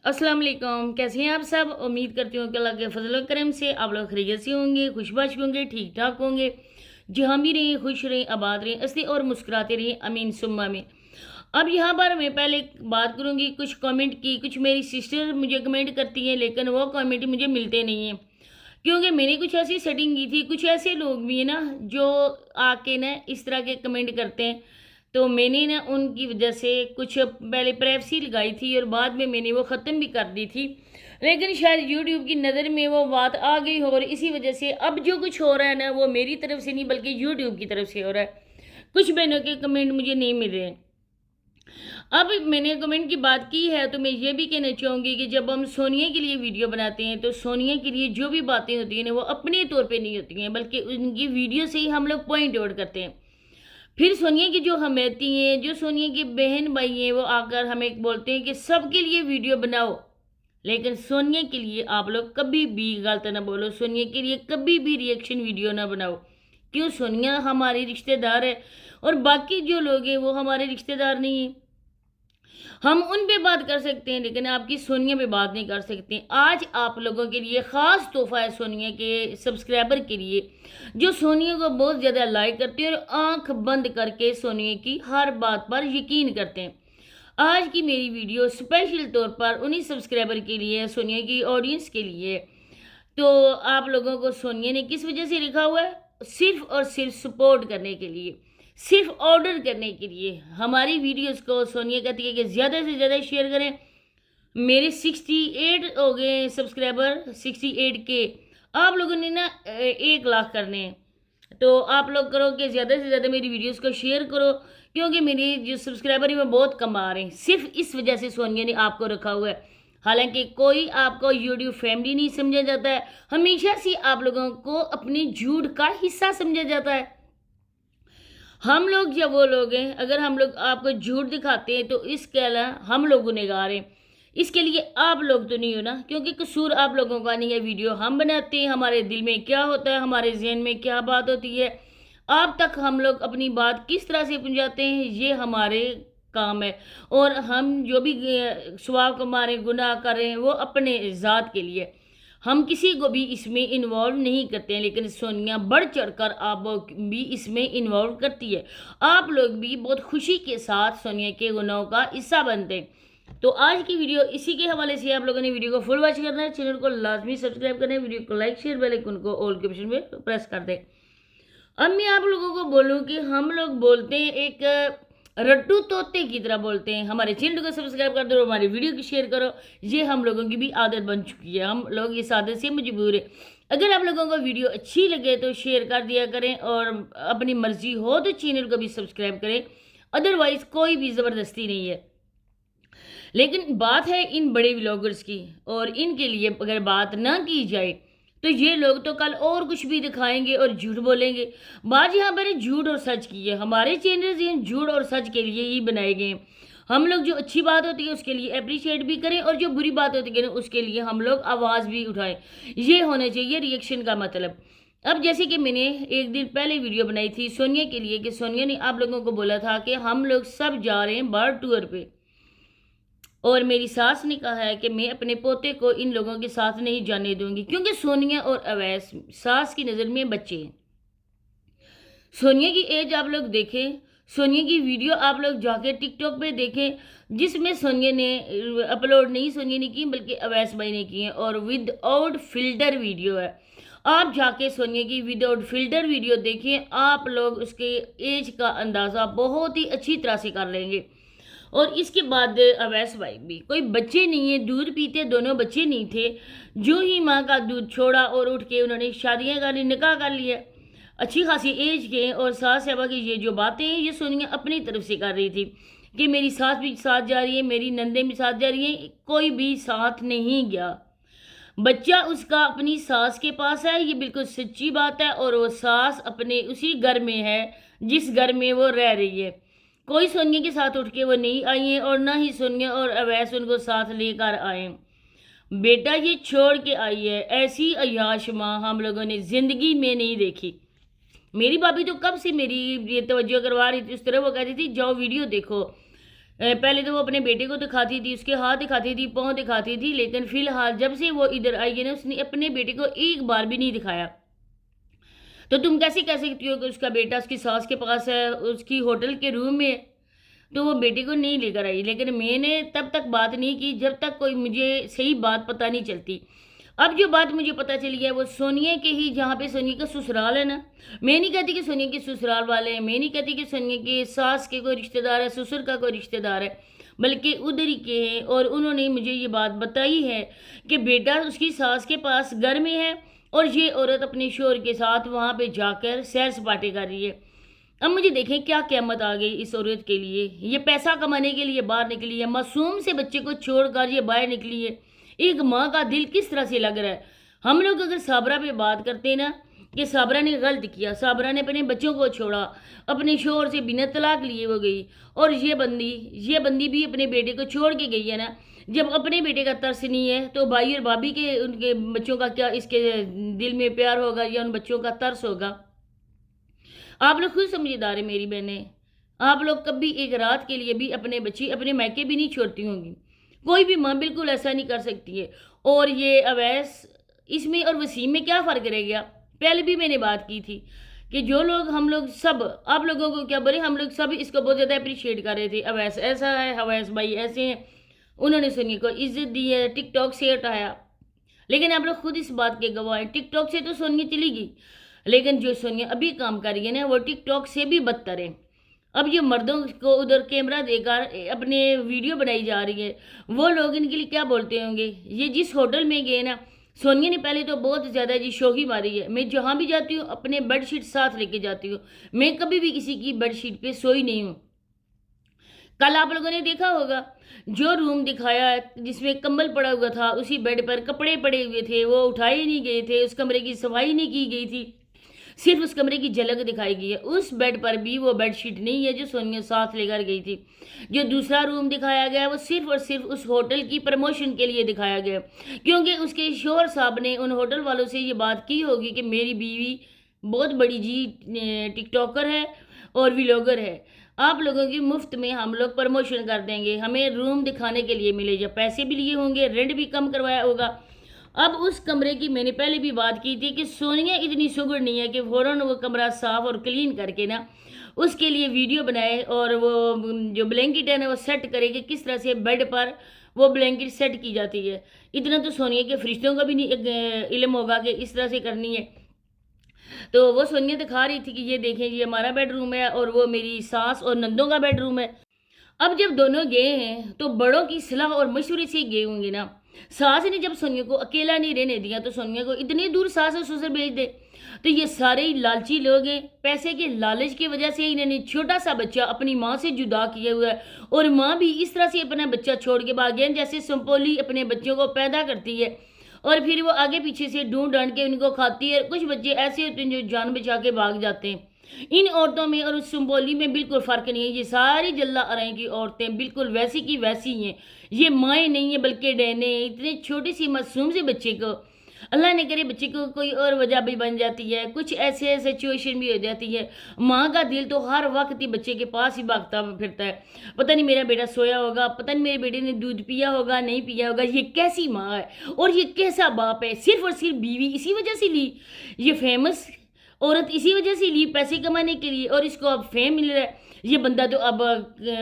अस्सलाम वालेकुम। कैसे हैं आप सब? उम्मीद करती हूँ कि अल्लाह के फजल व करम से आप लोग खैरियत से होंगे, खुशबाश होंगे, ठीक ठाक होंगे। जहाँ भी रहें खुश रहें, आबाद रहें, हंसते और मुस्कुराते रहें, अमीन सुम्मा आमीन। अब यहाँ पर मैं पहले एक बात करूँगी, कुछ कमेंट की, कुछ मेरी सिस्टर मुझे कमेंट करती हैं लेकिन वो कमेंट मुझे मिलते नहीं हैं, क्योंकि मैंने कुछ ऐसी सेटिंग की थी। कुछ ऐसे लोग भी हैं ना जो आके ना इस तरह के कमेंट करते हैं, तो मैंने ना उनकी वजह से कुछ पहले प्राइवेसी लगाई थी और बाद में मैंने वो ख़त्म भी कर दी थी, लेकिन शायद यूट्यूब की नज़र में वो बात आ गई हो और इसी वजह से अब जो कुछ हो रहा है ना वो मेरी तरफ से नहीं बल्कि यूट्यूब की तरफ से हो रहा है। कुछ बहनों के कमेंट मुझे नहीं मिल रहे हैं। अब मैंने कमेंट की बात की है तो मैं ये भी कहना चाहूँगी कि जब हम सोनिया के लिए वीडियो बनाते हैं तो सोनिया के लिए जो भी बातें होती हैं ना वो अपने तौर पे नहीं होती हैं, बल्कि उनकी वीडियो से ही हम लोग पॉइंट आउट करते हैं। फिर सोनिया की जो हमेती हैं, जो सोनिया की बहन भाई हैं, वो आकर हमें बोलते हैं कि सबके लिए वीडियो बनाओ, लेकिन सोनिया के लिए आप लोग कभी भी गलत ना बोलो, सोनिया के लिए कभी भी रिएक्शन वीडियो ना बनाओ। क्यों? सोनिया हमारी रिश्तेदार है और बाकी जो लोग हैं वो हमारे रिश्तेदार नहीं हैं। हम उन पे बात कर सकते हैं लेकिन आपकी सोनिया पे बात नहीं कर सकते। आज आप लोगों के लिए ख़ास तोहफा है सोनिया के सब्सक्राइबर के लिए, जो सोनिया को बहुत ज़्यादा लाइक करते हैं और आंख बंद करके सोनिया की हर बात पर यकीन करते हैं। आज की मेरी वीडियो स्पेशल तौर पर उन्हीं सब्सक्राइबर के लिए, सोनिया की ऑडियंस के लिए। तो आप लोगों को सोनिया ने किस वजह से लिखा हुआ है? सिर्फ और सिर्फ सपोर्ट करने के लिए, सिर्फ ऑर्डर करने के लिए। हमारी वीडियोस को सोनिया कहती है कि ज़्यादा से ज़्यादा शेयर करें। मेरे 68 हो गए सब्सक्राइबर, 68 के। आप लोगों ने ना 1 लाख करने हैं, तो आप लोग करो कि ज़्यादा से ज़्यादा मेरी वीडियोस को शेयर करो, क्योंकि मेरी जो सब्सक्राइबर है वो बहुत कम आ रहे हैं। सिर्फ इस वजह से सोनिया ने आपको रखा हुआ है। हालांकि कोई आपको यूट्यूब फैमिली नहीं समझा जाता है, हमेशा से आप लोगों को अपनी झूठ का हिस्सा समझा जाता है। हम लोग या वो लोग हैं, अगर हम लोग आपको झूठ दिखाते हैं तो इसके अलावा हम लोग गुनहगार हैं। इसके लिए आप लोग तो नहीं हो ना, क्योंकि कसूर आप लोगों का नहीं है। वीडियो हम बनाते हैं, हमारे दिल में क्या होता है, हमारे जहन में क्या बात होती है, आप तक हम लोग अपनी बात किस तरह से पहुंचाते हैं, ये हमारे काम है। और हम जो भी सवाब कमा रहे हैं, गुनाह कर रहे हैं, वो अपने ज़ात के लिए, हम किसी को भी इसमें इन्वॉल्व नहीं करते हैं। लेकिन सोनिया बढ़ चढ़कर आप भी इसमें इन्वॉल्व करती है। आप लोग भी बहुत खुशी के साथ सोनिया के गुनाहों का हिस्सा बनते हैं। तो आज की वीडियो इसी के हवाले से। आप लोगों ने वीडियो को फुल वॉच करना है, चैनल को लाजमी सब्सक्राइब करना है, वीडियो को लाइक शेयर बेल आइकन को ऑल के ऑप्शन पे प्रेस कर दें। अब मैं आप लोगों को बोलूं कि हम लोग बोलते हैं एक रट्टू तोते की तरह बोलते हैं। हमारे चैनल को सब्सक्राइब कर दो, हमारी वीडियो को शेयर करो। ये हम लोगों की भी आदत बन चुकी है, हम लोग इस आदत से मजबूर है। अगर आप लोगों को वीडियो अच्छी लगे तो शेयर कर दिया करें, और अपनी मर्जी हो तो चैनल को भी सब्सक्राइब करें, अदरवाइज कोई भी ज़बरदस्ती नहीं है। लेकिन बात है इन बड़े व्लॉगर्स की, और इनके लिए अगर बात ना की जाए तो ये लोग तो कल और कुछ भी दिखाएंगे और झूठ बोलेंगे। बात यहाँ पर झूठ और सच की है। हमारे चैनल ये झूठ और सच के लिए ही बनाए गए हैं। हम लोग जो अच्छी बात होती है उसके लिए अप्रिशिएट भी करें, और जो बुरी बात होती है ना उसके लिए हम लोग आवाज़ भी उठाएं। ये होना चाहिए रिएक्शन का मतलब। अब जैसे कि मैंने एक दिन पहले वीडियो बनाई थी सोनिया के लिए, कि सोनिया ने आप लोगों को बोला था कि हम लोग सब जा रहे हैं बाहर टूर पे, और मेरी सास ने कहा है कि मैं अपने पोते को इन लोगों के साथ नहीं जाने दूंगी, क्योंकि सोनिया और अवैस सास की नज़र में बच्चे हैं। सोनिया की एज आप लोग देखें, सोनिया की वीडियो आप लोग जाके टिकटॉक पे देखें, जिसमें सोनिया ने अपलोड नहीं सोनिया ने की बल्कि अवैस भाई ने की है, और विदाउट फिल्टर वीडियो है। आप जाके सोनिया की विदाउट फिल्टर वीडियो देखें, आप लोग उसके एज का अंदाज़ा बहुत ही अच्छी तरह से कर लेंगे। और इसके बाद अवैस भाई भी कोई बच्चे नहीं है, दूध पीते दोनों बच्चे नहीं थे। जो ही माँ का दूध छोड़ा और उठ के उन्होंने शादियाँ कर ली, निकाह कर लिया, अच्छी खासी एज के। और सास साहबा की ये जो बातें हैं ये सोनिया अपनी तरफ से कर रही थी कि मेरी सास भी साथ जा रही है, मेरी नंदें भी साथ जा रही हैं, कोई भी साथ नहीं गया। बच्चा उसका अपनी सास के पास है, ये बिल्कुल सच्ची बात है, और वो सास अपने उसी घर में है जिस घर में वो रह रही है। कोई सोनिया के साथ उठ के वो नहीं आई है, और ना ही सोनिया और अवैस उनको साथ लेकर आए। बेटा ये छोड़ के आई है। ऐसी अय्याश माँ हम लोगों ने ज़िंदगी में नहीं देखी। मेरी भाभी तो कब से मेरी ये तवज्जो करवा रही थी, उस तरह वो कहती थी जाओ वीडियो देखो। पहले तो वो अपने बेटे को दिखाती थी, उसके हाथ दिखाती थी, पाँव दिखाती थी, लेकिन फ़िलहाल जब से वो इधर आई है ना, उसने अपने बेटे को एक बार भी नहीं दिखाया। तो तुम कैसे कह सकती हो कि उसका बेटा उसकी सास के पास है, उसकी होटल के रूम में है? तो वो बेटे को नहीं लेकर आई, लेकिन मैंने तब तक बात नहीं की जब तक कोई मुझे सही बात पता नहीं चलती। अब जो बात मुझे पता चली है वो सोनिया के ही, जहाँ पे सोनिया का ससुराल है ना, मैं नहीं कहती कि सोनिया के ससुराल वाले हैं, मैं नहीं कहती कि सोनिया के सास के कोई रिश्तेदार है, ससुर का कोई रिश्तेदार है, बल्कि उधर ही के हैं। और उन्होंने मुझे ये बात बताई है कि बेटा उसकी सास के पास घर में है और ये औरत अपने शोहर के साथ वहाँ पे जाकर सैर सपाटे कर रही है। अब मुझे देखें क्या क़यामत आ गई इस औरत के लिए। ये पैसा कमाने के लिए बाहर निकली है, मासूम से बच्चे को छोड़कर ये बाहर निकली है। एक माँ का दिल किस तरह से लग रहा है। हम लोग अगर साबरा पे बात करते हैं ना कि साबरा ने गलत किया, साबरा ने अपने बच्चों को छोड़ा, अपने शोहर से बिना तलाक लिए वो गई, और ये बंदी भी अपने बेटे को छोड़ के गई है ना। जब अपने बेटे का तरस नहीं है तो भाई और भाभी के उनके बच्चों का क्या इसके दिल में प्यार होगा या उन बच्चों का तरस होगा। आप लोग खुद समझदार है मेरी बहनें। आप लोग कभी एक रात के लिए भी अपने बच्चे अपने मायके भी नहीं छोड़ती होंगी। कोई भी माँ बिल्कुल ऐसा नहीं कर सकती है। और ये अवैस, इसमें और वसीम में क्या फ़र्क रह गया? पहले भी मैंने बात की थी कि जो लोग, हम लोग सब, आप लोगों को क्या बोले, हम लोग सब इसको बहुत ज़्यादा अप्रिशिएट कर रहे थे। अवैस ऐसा है, अवैस भाई ऐसे हैं, उन्होंने सोनिया को इज्जत दी है, टिकटॉक से हटाया। लेकिन आप लोग खुद इस बात के गवाह हैं, टिकटॉक से तो सोनिया चली गई, लेकिन जो सोनिया अभी काम कर रही है ना वो टिकटॉक से भी बदतर है। अब ये मर्दों को उधर कैमरा देकर अपने वीडियो बनाई जा रही है, वो लोग इनके लिए क्या बोलते होंगे। ये जिस होटल में गए ना, सोनिया ने पहले तो बहुत ज़्यादा जी शोखी मारी है। मैं जहाँ भी जाती हूँ अपने बेडशीट साथ लेके जाती हूँ, मैं कभी भी किसी की बेडशीट पे सोई नहीं हूँ। कल आप लोगों ने देखा होगा जो रूम दिखाया जिसमें कंबल पड़ा हुआ था, उसी बेड पर कपड़े पड़े हुए थे, वो उठाए नहीं गए थे, उस कमरे की सफाई नहीं की गई थी, सिर्फ उस कमरे की झलक दिखाई गई है। उस बेड पर भी वो बेडशीट नहीं है जो सोनिया साथ लेकर गई थी। जो दूसरा रूम दिखाया गया वो सिर्फ और सिर्फ उस होटल की प्रमोशन के लिए दिखाया गया, क्योंकि उसके शोहर साहब ने उन होटल वालों से ये बात की होगी कि मेरी बीवी बहुत बड़ी जी टिकटॉकर है और व्लॉगर है, आप लोगों की मुफ्त में हम लोग प्रमोशन कर देंगे, हमें रूम दिखाने के लिए मिलेगा, पैसे भी लिए होंगे, रेंट भी कम करवाया होगा। अब उस कमरे की मैंने पहले भी बात की थी कि सोनिया इतनी सुगड़ नहीं है कि फ़ौरन वो कमरा साफ़ और क्लीन करके ना उसके लिए वीडियो बनाए और वो जो ब्लैंकेट है ना वो सेट करे कि किस तरह से बेड पर वो ब्लैंकेट सेट की जाती है। इतना तो सोनिया के फरिश्तों का भी नहीं इल्म होगा कि इस तरह से करनी है। तो वो सोनिया दिखा रही थी कि ये देखें ये हमारा बेडरूम है और वो मेरी सास और नंदों का बेडरूम है। अब जब दोनों गए हैं तो बड़ों की सलाह और मशवरे से गए होंगे ना। सास ने जब सोनिया को अकेला नहीं रहने दिया तो सोनिया को इतनी दूर सास और ससुर भेज दे। तो ये सारे ही लालची लोग हैं, पैसे के लालच की वजह से इन्होंने छोटा सा बच्चा अपनी माँ से जुदा किया हुआ है, और माँ भी इस तरह से अपना बच्चा छोड़ के भाग गए जैसे संपोली अपने बच्चों को पैदा करती है और फिर वो आगे पीछे से ढूंढ ढांड के उनको खाती है। कुछ बच्चे ऐसे होते हैं जो जान बचा के भाग जाते हैं। इन औरतों में और उस संबोली में बिल्कुल फ़र्क नहीं है। ये सारी जल्ला अराई की औरतें बिल्कुल वैसी की वैसी हैं। ये माएँ नहीं है बल्कि डहने हैं। इतने छोटी सी मासूम से बच्चे को, अल्लाह ने करे बच्चे को कोई और वजह भी बन जाती है, कुछ ऐसे सिचुएशन भी हो जाती है, माँ का दिल तो हर वक्त ही बच्चे के पास ही भागता फिरता है। पता नहीं मेरा बेटा सोया होगा, पता नहीं मेरे बेटे ने दूध पिया होगा नहीं पिया होगा। ये कैसी माँ है और ये कैसा बाप है। सिर्फ और सिर्फ बीवी इसी वजह से ली, ये फेमस औरत इसी वजह से ली पैसे कमाने के लिए, और इसको अब फेम मिल रहा है। ये बंदा तो अब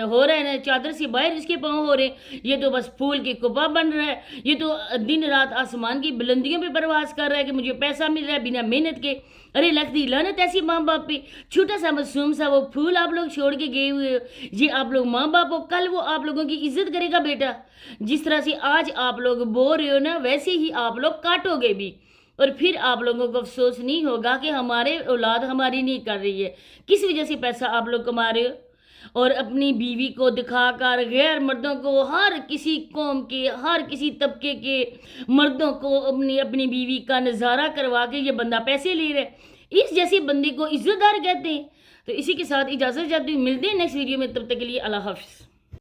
हो रहा है ना चादर से बाहर इसके पाँव हो रहे हैं। ये तो बस फूल के कुपा बन रहा है। ये तो दिन रात आसमान की बुलंदियों पे परवास कर रहा है कि मुझे पैसा मिल रहा है बिना मेहनत के। अरे लगती लानत ऐसी माँ बाप पे। छोटा सा मासूम सा वो फूल आप लोग छोड़ के गए हुए हो। ये आप लोग माँ बाप हो, कल वो आप लोगों की इज्जत करेगा बेटा। जिस तरह से आज आप लोग बो रहे हो ना, वैसे ही आप लोग काटोगे भी, और फिर आप लोगों को अफसोस नहीं होगा कि हमारे औलाद हमारी नहीं कर रही है। किस वजह से पैसा आप लोग कमा रहे हो, और अपनी बीवी को दिखाकर गैर मर्दों को, हर किसी कौम के, हर किसी तबके के मर्दों को अपनी अपनी बीवी का नज़ारा करवा के ये बंदा पैसे ले रहा है। इस जैसे बंदे को इज्जतदार कहते हैं। तो इसी के साथ इजाज़त चाहती हूँ, मिलते हैं नेक्स्ट वीडियो में, तब तक के लिए अल्लाह हाफ़िज़।